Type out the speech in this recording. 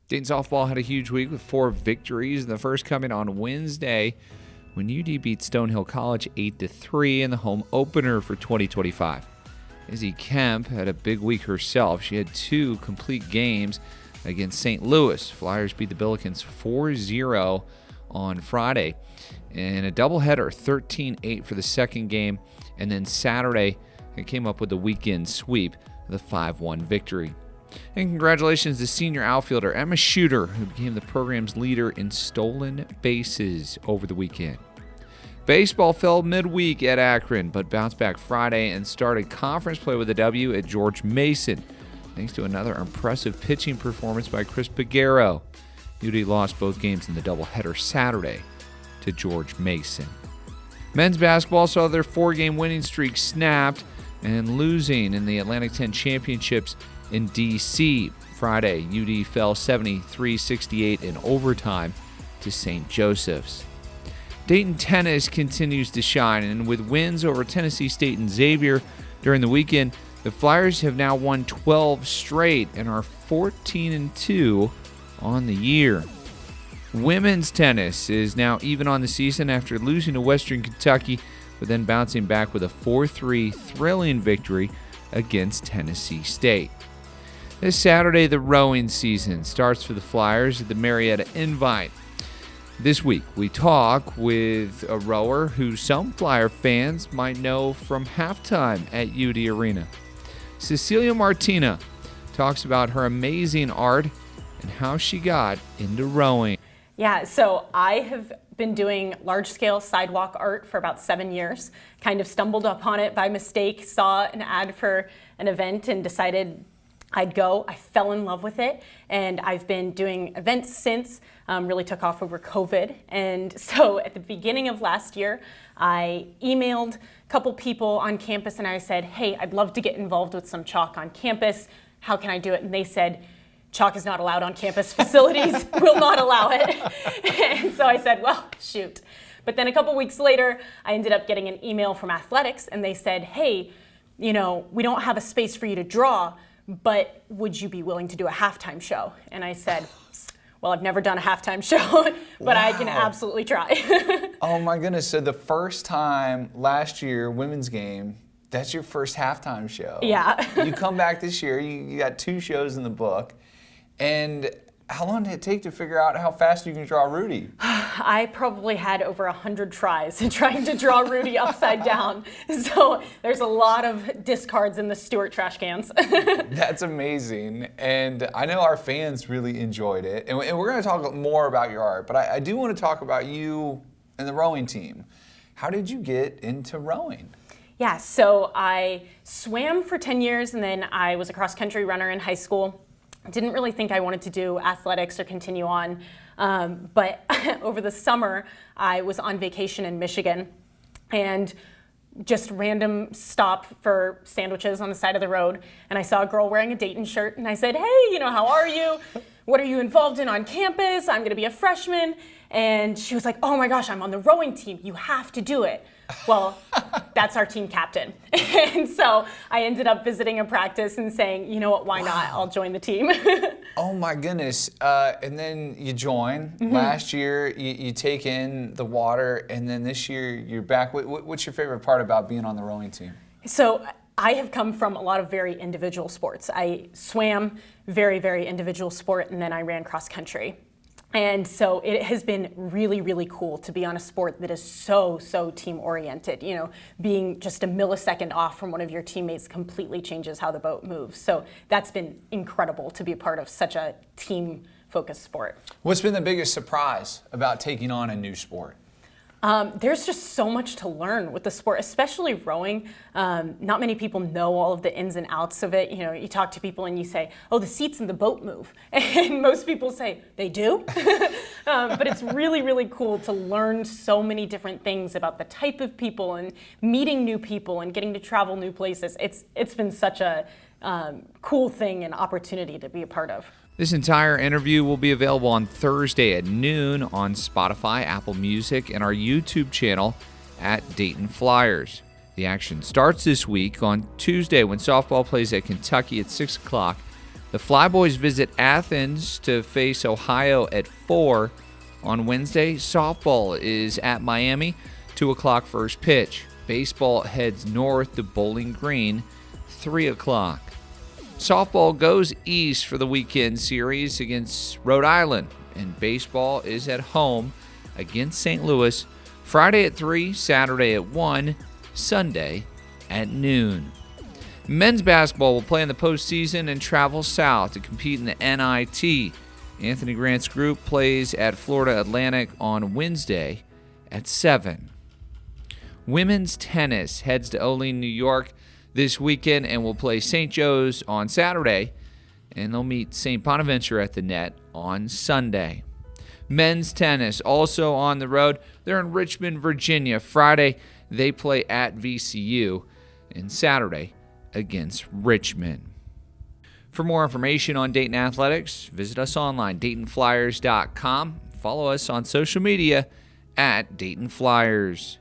Dayton Softball had a huge week with 4 victories, the first coming on Wednesday when UD beat Stonehill College 8-3 in the home opener for 2025. Izzy Kemp had a big week herself. She had 2 complete games against St. Louis. Flyers beat the Billikens 4-0 on Friday. In a doubleheader, 13-8 for the second game, and then Saturday it came up with the weekend sweep, the 5-1 victory. And congratulations to senior outfielder Emma Shooter, who became the program's leader in stolen bases over the weekend. Baseball fell midweek at Akron, but bounced back Friday and started conference play with a W at George Mason, thanks to another impressive pitching performance by Chris Peguero. UD lost both games in the doubleheader Saturday to George Mason. Men's basketball saw their 4-game winning streak snapped and losing in the Atlantic 10 Championships in D.C. Friday, UD fell 73-68 in overtime to St. Joseph's. Dayton tennis continues to shine, and with wins over Tennessee State and Xavier during the weekend, the Flyers have now won 12 straight and are 14-2 on the year. Women's tennis is now even on the season after losing to Western Kentucky, but then bouncing back with a 4-3 thrilling victory against Tennessee State. This Saturday, the rowing season starts for the Flyers at the Marietta Invite. This week, we talk with a rower who some Flyer fans might know from halftime at UD Arena. Cecilia Martyna talks about her amazing art and how she got into rowing. Yeah, so I have been doing large-scale sidewalk art for about 7 years. Kind of stumbled upon it by mistake, saw an ad for an event and decided I'd go. I fell in love with it, and I've been doing events since. Really took off over COVID. And so at the beginning of last year, I emailed a couple people on campus and I said, hey, I'd love to get involved with some chalk on campus. How can I do it? And they said, chalk is not allowed on campus. Facilities will not allow it. And so I said, well, shoot. But then a couple weeks later, I ended up getting an email from athletics and they said, hey, we don't have a space for you to draw, but would you be willing to do a halftime show? And I said, well, I've never done a halftime show, but wow. I can absolutely try. Oh my goodness, so the first time last year, women's game, that's your first halftime show. Yeah. You come back this year, you got 2 shows in the book, and how long did it take to figure out how fast you can draw Rudy? I probably had over 100 tries in trying to draw Rudy upside down. So there's a lot of discards in the Stewart trash cans. That's amazing. And I know our fans really enjoyed it. And we're going to talk more about your art, but I do want to talk about you and the rowing team. How did you get into rowing? Yeah, so I swam for 10 years and then I was a cross-country runner in high school. Didn't really think I wanted to do athletics or continue on, but over the summer I was on vacation in Michigan and just random stop for sandwiches on the side of the road, and I saw a girl wearing a Dayton shirt and I said, hey, how are you? What are you involved in on campus? I'm gonna be a freshman. And she was like, oh my gosh, I'm on the rowing team. You have to do it. Well, that's our team captain. And so I ended up visiting a practice and saying, you know what, why not? I'll join the team. Oh my goodness. And then you join. Mm-hmm. Last year, you take in the water, and then this year you're back. What's your favorite part about being on the rowing team? So I have come from a lot of very individual sports. I swam, very, very individual sport, and then I ran cross country. And so it has been really, really cool to be on a sport that is so team oriented. Being just a millisecond off from one of your teammates completely changes how the boat moves. So that's been incredible to be a part of such a team focused sport. What's been the biggest surprise about taking on a new sport? There's just so much to learn with the sport, especially rowing. Not many people know all of the ins and outs of it. You talk to people and you say, oh, the seats in the boat move. And most people say, they do? But it's really, really cool to learn so many different things about the type of people and meeting new people and getting to travel new places. It's been such a cool thing and opportunity to be a part of. This entire interview will be available on Thursday at noon on Spotify, Apple Music, and our YouTube channel at Dayton Flyers. The action starts this week on Tuesday when softball plays at Kentucky at 6 o'clock The Flyboys visit Athens to face Ohio at 4 on Wednesday. Softball is at Miami, 2 o'clock first pitch. Baseball heads north to Bowling Green, 3 o'clock. Softball goes east for the weekend series against Rhode Island, and baseball is at home against St. Louis Friday at 3, Saturday at 1, Sunday at noon. Men's basketball will play in the postseason and travel south to compete in the NIT. Anthony Grant's group plays at Florida Atlantic on Wednesday at 7. Women's tennis heads to Olean, New York this weekend and will play St. Joe's on Saturday, and they'll meet St. Bonaventure at the net on Sunday. Men's tennis also on the road. They're in Richmond, Virginia. Friday, they play at VCU, and Saturday against Richmond. For more information on Dayton Athletics, visit us online, DaytonFlyers.com. Follow us on social media at Dayton Flyers.